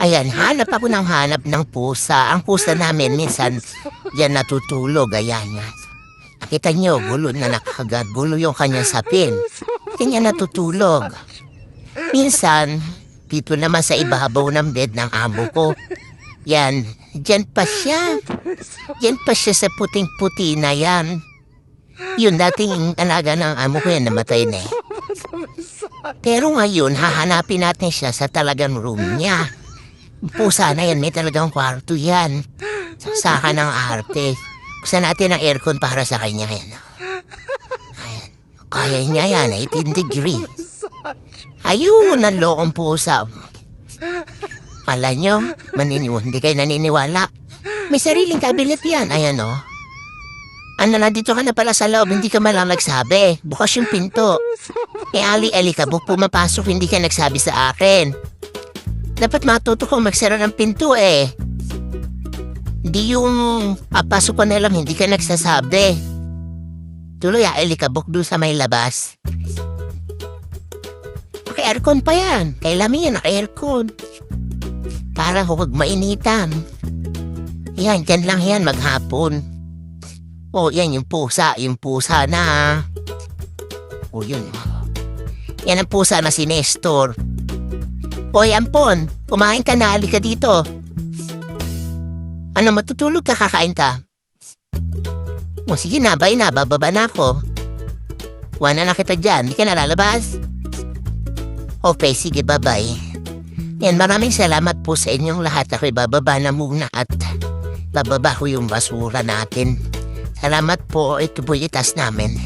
Ayan, hanap ako ng hanap ng pusa. Ang pusa namin minsan yan natutulog. Ayan nga. Nakita niyo, gulo na nakagat. Gulo yung kanyang sapin. Kanya natutulog. Minsan, dito naman sa ibabaw ng bed ng amo ko. Yan, dyan pa siya. Dyan pa siya sa puting-puti na yan. Yun dating alaga ng amo ko yan, namatay na eh. Pero ngayon, hahanapin natin siya sa talagang room niya. Pusa na yan, may talagang kwarto yan. Saka ng arte. Buksan natin ang aircon para sa kanya yan. Ayan. Kaya niya yan, 18 degrees. Ayun, ang loong pusa. Kala nyo, hindi kayo naniniwala. May sariling kabinet yan, ayan o. Ano na, dito ka na pala sa loob, hindi ka malang nagsabi. Bukas yung pinto. Ali ka, pumapasok, hindi ka nagsabi sa akin. Dapat matuto kong magsara ng pinto eh. Di yung pasok ko na lang, hindi ka nagsasabi. Tuloy, alikabok doon sa may labas. Naka-aircon pa yan. Kailangan yan, naka-aircon. Para huwag mainitan. Yan, dyan lang yan, maghapon. Oh, yan yung pusa na. Oh, yun. Yan ang pusa na si Nestor. Hoy, Ampon, kumain ka na, halika dito. Ano, matutulog ka, kakain ka? O sige na, bay na, bababa na ako. Wala na kita dyan, di ka nalalabas? Okay, sige, bye-bye. Yan, maraming salamat po sa inyong lahat. Ako'y bababa na muna at bababa ko yung basura natin. Salamat po, ito po itas namin.